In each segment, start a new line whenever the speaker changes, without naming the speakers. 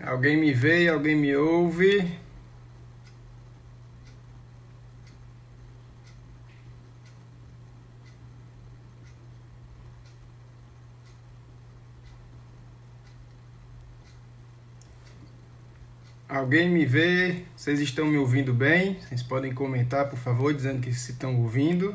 Alguém me vê, alguém me ouve? Alguém me vê? Vocês estão me ouvindo bem? Vocês podem comentar, por favor, dizendo que se estão ouvindo.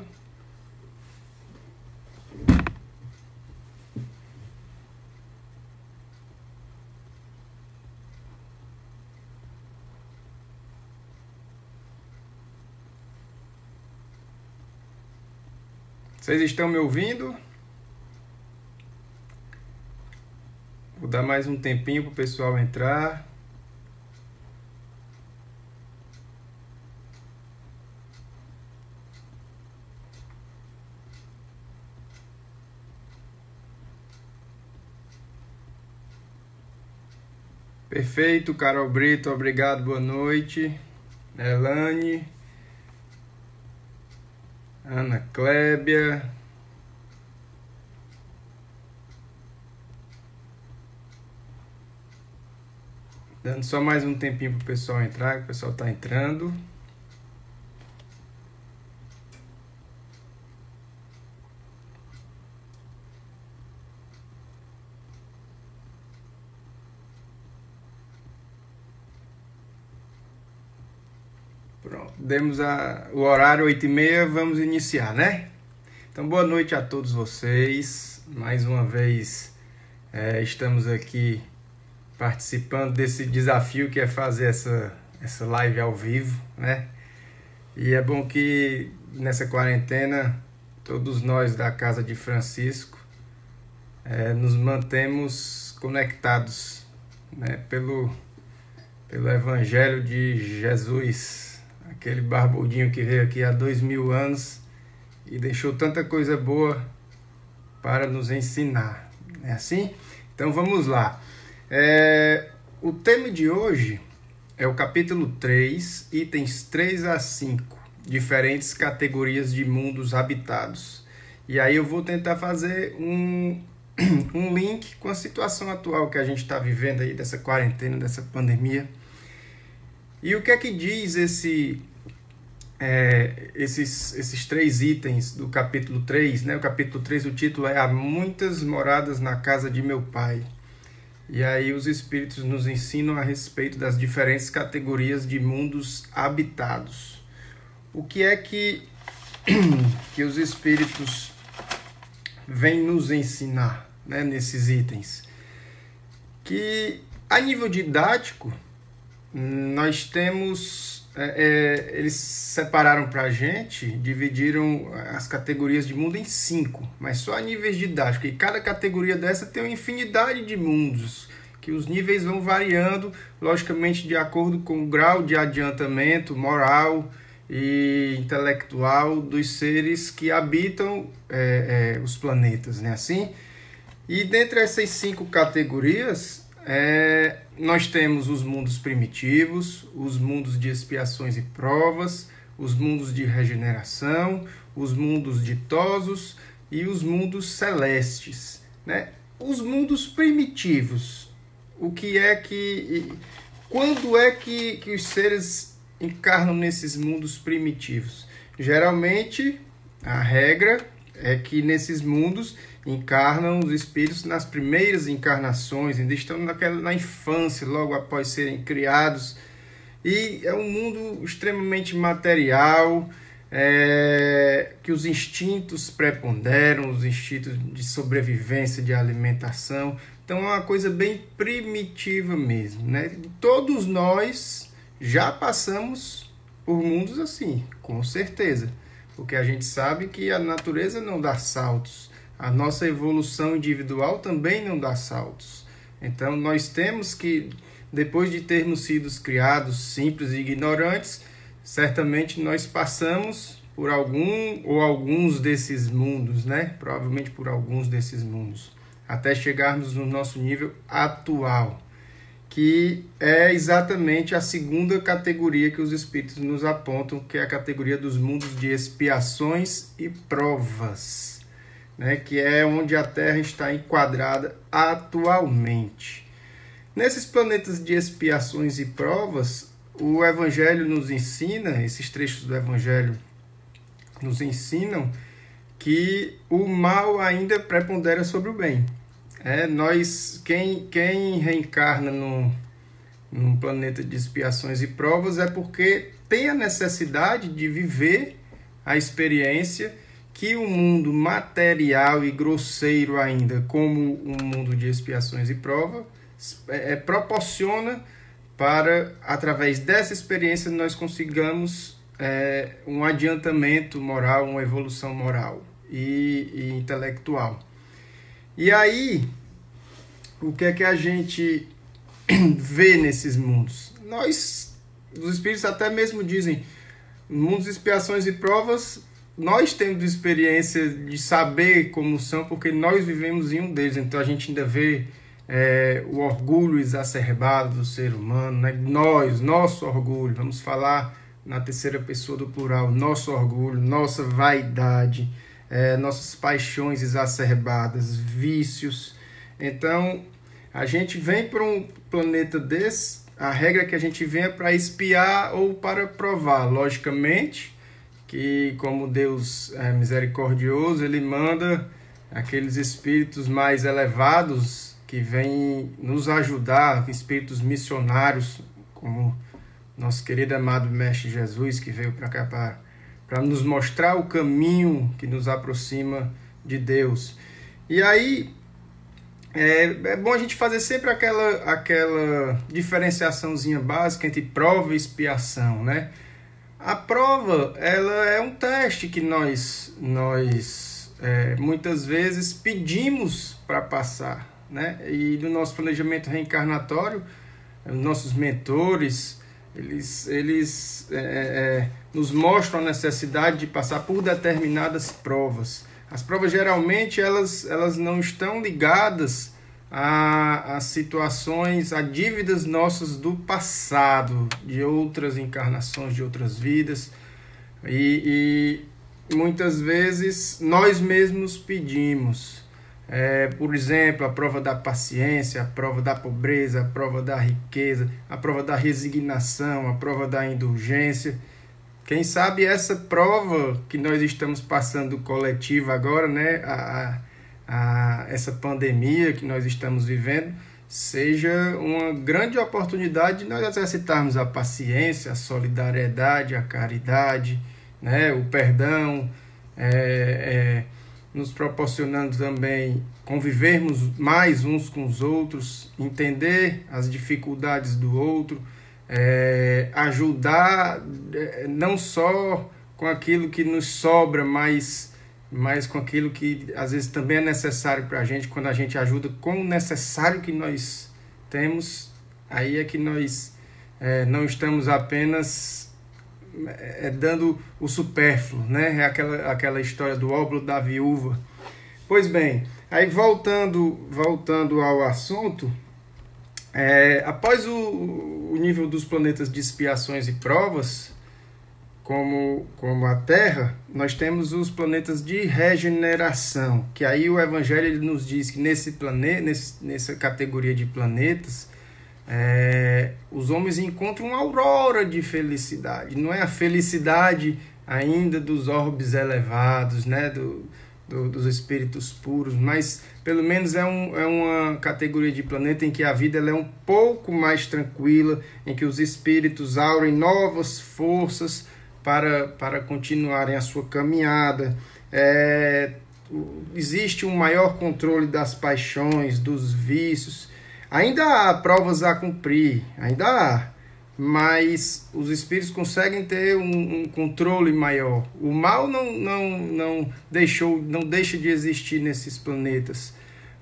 Vocês estão me ouvindo? Vou dar mais um tempinho para o pessoal entrar. Perfeito, Carol Brito, obrigado, boa noite. Elane, Ana Clébia. Dando só mais um tempinho para o pessoal entrar, que o pessoal está entrando. Pronto, demos o horário 8h30, vamos iniciar, né? Então, boa noite a todos vocês. Mais uma vez, estamos aqui participando desse desafio que é fazer essa live ao vivo, né? E é bom que nessa quarentena, todos nós da Casa de Francisco nos mantemos conectados, né? Pelo Evangelho de Jesus, aquele barbudinho que veio aqui há 2000 anos e deixou tanta coisa boa para nos ensinar. É assim? Então vamos lá. O tema de hoje é o capítulo 3, itens 3 a 5, diferentes categorias de mundos habitados. E aí eu vou tentar fazer um link com a situação atual que a gente está vivendo aí, dessa quarentena, dessa pandemia. E o que é que diz esses 3 itens do capítulo 3, né? O capítulo 3, o título é Há muitas moradas na casa de meu pai. E aí os Espíritos nos ensinam a respeito das diferentes categorias de mundos habitados. O que é que os Espíritos vêm nos ensinar, né, nesses itens? Que a nível didático, nós temos, eles separaram para a gente, dividiram as categorias de mundo em 5, mas só a níveis didáticos. E cada categoria dessa tem uma infinidade de mundos, que os níveis vão variando, logicamente, de acordo com o grau de adiantamento moral e intelectual dos seres que habitam os planetas, né? Assim? E dentre essas 5 categorias, nós temos os mundos primitivos, os mundos de expiações e provas, os mundos de regeneração, os mundos ditosos e os mundos celestes, né? Os mundos primitivos, quando é que os seres encarnam nesses mundos primitivos? Geralmente, a regra é que nesses mundos encarnam os espíritos nas primeiras encarnações, ainda estão na infância, logo após serem criados. E é um mundo extremamente material, que os instintos preponderam, os instintos de sobrevivência, de alimentação. Então é uma coisa bem primitiva mesmo, né? Todos nós já passamos por mundos assim, com certeza. Porque a gente sabe que a natureza não dá saltos. A nossa evolução individual também não dá saltos. Então, nós temos que, depois de termos sido criados simples e ignorantes, certamente nós passamos por algum ou alguns desses mundos, né? Provavelmente por alguns desses mundos, até chegarmos no nosso nível atual, que é exatamente a segunda categoria que os Espíritos nos apontam, que é a categoria dos mundos de expiações e provas, né, que é onde a Terra está enquadrada atualmente. Nesses planetas de expiações e provas, o Evangelho nos ensina, esses trechos do Evangelho nos ensinam que o mal ainda prepondera sobre o bem. Quem reencarna num planeta de expiações e provas é porque tem a necessidade de viver a experiência que o mundo material e grosseiro ainda, como um mundo de expiações e provas, proporciona para, através dessa experiência, nós consigamos um adiantamento moral, uma evolução moral e intelectual. E aí, o que é que a gente vê nesses mundos? Os espíritos até mesmo dizem, mundos de expiações e provas, nós temos experiência de saber como são, porque nós vivemos em um deles. Então a gente ainda vê o orgulho exacerbado do ser humano, né? Nosso orgulho, vamos falar na terceira pessoa do plural, nosso orgulho, nossa vaidade, nossas paixões exacerbadas, vícios. Então a gente vem para um planeta desse, a regra é que a gente venha para espiar ou para provar, logicamente, que como Deus é misericordioso, Ele manda aqueles espíritos mais elevados que vêm nos ajudar, espíritos missionários, como nosso querido amado Mestre Jesus, que veio para cá para nos mostrar o caminho que nos aproxima de Deus. E aí é bom a gente fazer sempre aquela diferenciaçãozinha básica entre prova e expiação, né? A prova, ela é um teste que nós muitas vezes pedimos para passar, né? E no nosso planejamento reencarnatório, nossos mentores, eles nos mostram a necessidade de passar por determinadas provas. As provas, geralmente, elas não estão ligadas a situações, a dívidas nossas do passado, de outras encarnações, de outras vidas. E muitas vezes nós mesmos pedimos. Por exemplo, a prova da paciência, a prova da pobreza, a prova da riqueza, a prova da resignação, a prova da indulgência. Quem sabe essa prova que nós estamos passando coletiva agora, né, essa pandemia que nós estamos vivendo, seja uma grande oportunidade de nós exercitarmos a paciência, a solidariedade, a caridade, né, o perdão, nos proporcionando também convivermos mais uns com os outros, entender as dificuldades do outro, ajudar não só com aquilo que nos sobra, mas com aquilo que às vezes também é necessário para a gente. Quando a gente ajuda com o necessário que nós temos, aí é que nós não estamos apenas dando o supérfluo, né? É aquela história do óbolo da viúva. Pois bem, aí voltando ao assunto, após o nível dos planetas de expiações e provas, como a Terra, nós temos os planetas de regeneração, que aí o Evangelho ele nos diz que nessa categoria de planetas, os homens encontram uma aurora de felicidade. Não é a felicidade ainda dos orbes elevados, né, dos espíritos puros, mas pelo menos é uma categoria de planeta em que a vida ela é um pouco mais tranquila, em que os espíritos aurem novas forças para continuarem a sua caminhada. Existe um maior controle das paixões, dos vícios. Ainda há provas a cumprir, ainda há, mas os espíritos conseguem ter um controle maior. O mal não deixa de existir nesses planetas,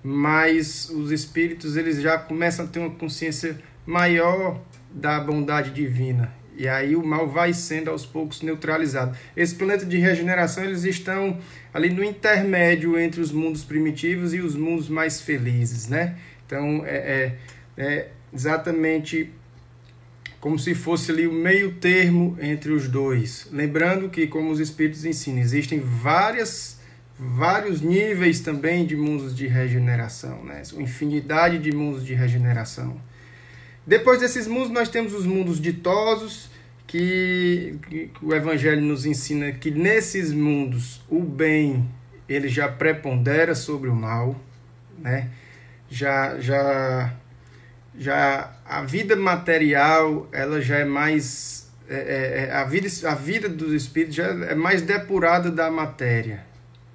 mas os espíritos eles já começam a ter uma consciência maior da bondade divina. E aí o mal vai sendo aos poucos neutralizado. Esse planeta de regeneração, eles estão ali no intermédio entre os mundos primitivos e os mundos mais felizes, né? Então, exatamente como se fosse ali o meio termo entre os dois. Lembrando que, como os espíritos ensinam, existem vários níveis também de mundos de regeneração, né? Uma infinidade de mundos de regeneração. Depois desses mundos, nós temos os mundos ditosos, que o Evangelho nos ensina que nesses mundos o bem ele já prepondera sobre o mal, né? Já a vida material ela já é mais a vida dos espíritos já é mais depurada da matéria,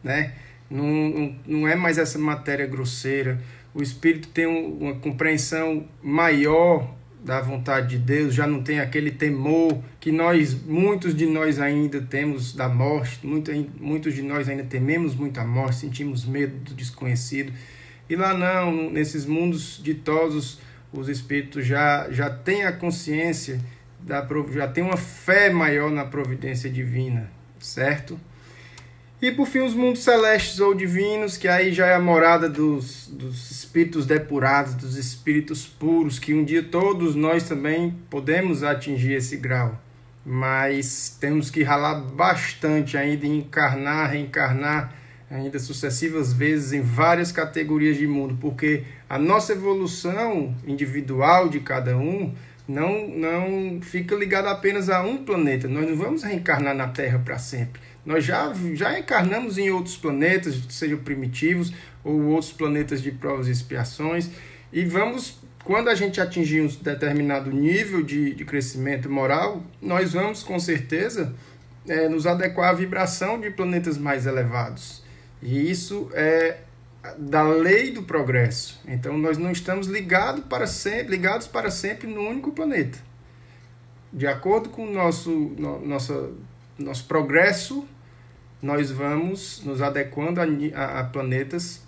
né? Não é mais essa matéria grosseira. O espírito tem uma compreensão maior da vontade de Deus, já não tem aquele temor que muitos de nós ainda temos da morte, muitos de nós ainda tememos muito a morte, sentimos medo do desconhecido. E lá não, nesses mundos ditosos, os espíritos já têm a consciência, já têm uma fé maior na providência divina, certo? E por fim os mundos celestes ou divinos, que aí já é a morada dos espíritos depurados, dos espíritos puros, que um dia todos nós também podemos atingir esse grau. Mas temos que ralar bastante ainda, reencarnar ainda sucessivas vezes em várias categorias de mundo, porque a nossa evolução individual de cada um não fica ligada apenas a um planeta. Nós não vamos reencarnar na Terra para sempre. Nós já encarnamos em outros planetas, sejam primitivos ou outros planetas de provas e expiações, e quando a gente atingir um determinado nível de crescimento moral, nós vamos com certeza nos adequar à vibração de planetas mais elevados. E isso é da lei do progresso. Então nós não estamos ligados para sempre no único planeta. De acordo com o nosso progresso, nós vamos nos adequando a planetas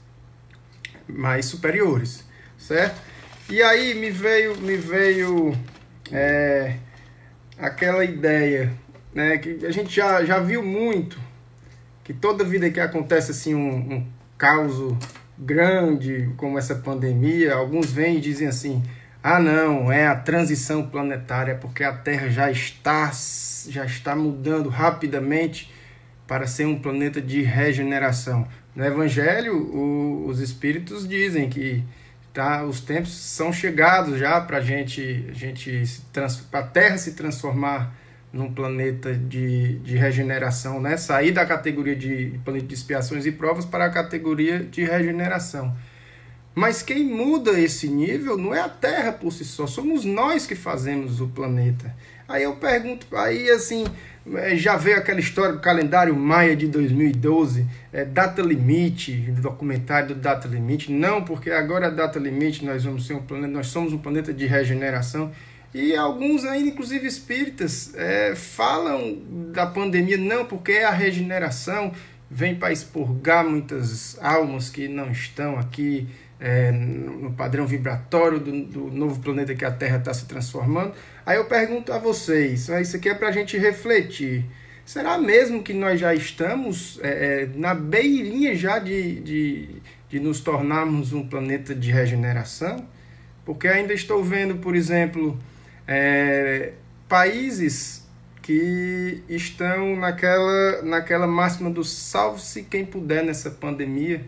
mais superiores, certo? E aí me veio aquela ideia, né, que a gente já viu muito, que toda vida que acontece assim um caos grande, como essa pandemia, alguns vêm e dizem assim: ah não, é a transição planetária, porque a Terra já está mudando rapidamente para ser um planeta de regeneração. No Evangelho, os Espíritos dizem que os tempos são chegados já para a Terra se transformar num planeta de regeneração, né? Sair da categoria de planeta de expiações e provas para a categoria de regeneração. Mas quem muda esse nível não é a Terra por si só, somos nós que fazemos o planeta. Aí eu pergunto, já veio aquela história do calendário Maia de 2012, data limite, do documentário do data limite. Não, porque agora a data limite nós somos um planeta de regeneração. E alguns ainda, inclusive espíritas, falam da pandemia, não, porque é a regeneração, vem para expurgar muitas almas que não estão aqui no padrão vibratório do novo planeta que a Terra está se transformando. Aí eu pergunto a vocês, isso aqui é para a gente refletir, será mesmo que nós já estamos na beirinha já de nos tornarmos um planeta de regeneração? Porque ainda estou vendo, por exemplo, países que estão naquela máxima do salve-se quem puder nessa pandemia.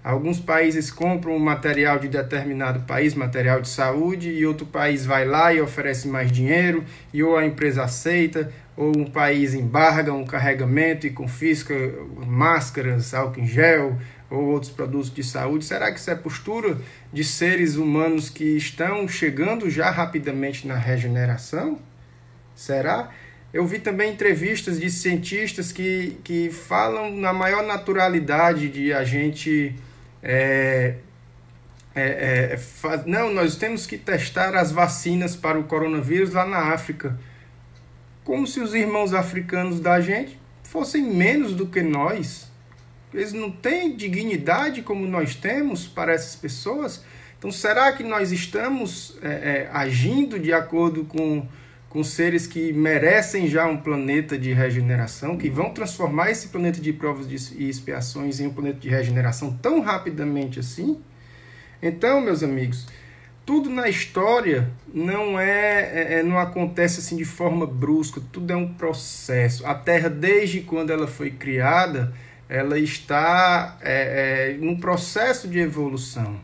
Alguns países compram material de determinado país, material de saúde, e outro país vai lá e oferece mais dinheiro, e ou a empresa aceita, ou um país embarga um carregamento e confisca máscaras, álcool em gel, ou outros produtos de saúde. Será que isso é postura de seres humanos que estão chegando já rapidamente na regeneração? Será? Eu vi também entrevistas de cientistas que falam na maior naturalidade de a gente... não, nós temos que testar as vacinas para o coronavírus lá na África. Como se os irmãos africanos da gente fossem menos do que nós. Eles não têm dignidade como nós temos para essas pessoas. Então, será que nós estamos agindo de acordo com seres que merecem já um planeta de regeneração, que vão transformar esse planeta de provas e expiações em um planeta de regeneração tão rapidamente assim? Então, meus amigos, tudo na história não acontece assim de forma brusca, tudo é um processo. A Terra, desde quando ela foi criada, ela está num processo de evolução.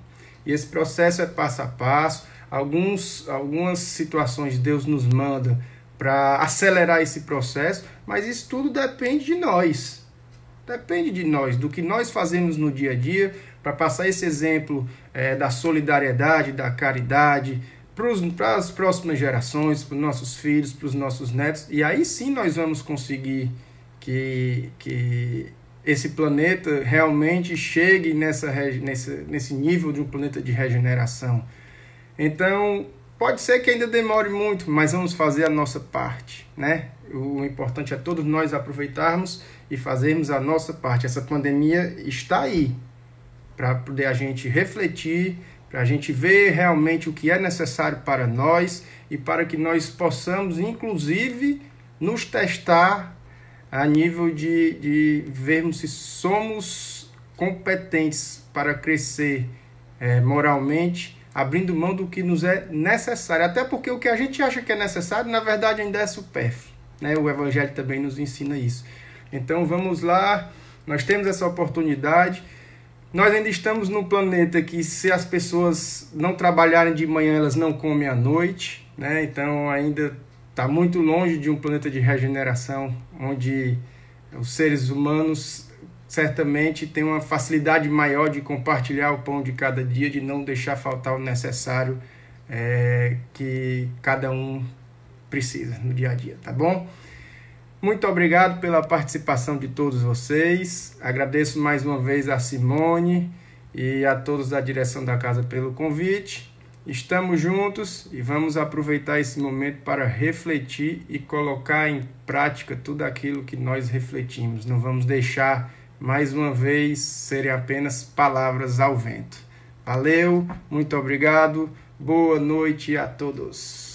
E esse processo é passo a passo. algumas situações Deus nos manda para acelerar esse processo, mas isso tudo depende de nós. Depende de nós, do que nós fazemos no dia a dia, para passar esse exemplo da solidariedade, da caridade, para as próximas gerações, para os nossos filhos, para os nossos netos. E aí sim nós vamos conseguir que esse planeta realmente chegue nesse nível de um planeta de regeneração. Então, pode ser que ainda demore muito, mas vamos fazer a nossa parte, né? O importante é todos nós aproveitarmos e fazermos a nossa parte. Essa pandemia está aí para poder a gente refletir, para a gente ver realmente o que é necessário para nós e para que nós possamos, inclusive, nos testar a nível de vermos se somos competentes para crescer moralmente, abrindo mão do que nos é necessário. Até porque o que a gente acha que é necessário, na verdade, ainda é supérfluo, né? O Evangelho também nos ensina isso. Então, vamos lá, nós temos essa oportunidade. Nós ainda estamos num planeta que, se as pessoas não trabalharem de manhã, elas não comem à noite, né? Então, ainda está muito longe de um planeta de regeneração, onde os seres humanos certamente têm uma facilidade maior de compartilhar o pão de cada dia, de não deixar faltar o necessário que cada um precisa no dia a dia, tá bom? Muito obrigado pela participação de todos vocês. Agradeço mais uma vez a Simone e a todos da direção da casa pelo convite. Estamos juntos e vamos aproveitar esse momento para refletir e colocar em prática tudo aquilo que nós refletimos. Não vamos deixar, mais uma vez, serem apenas palavras ao vento. Valeu, muito obrigado, boa noite a todos.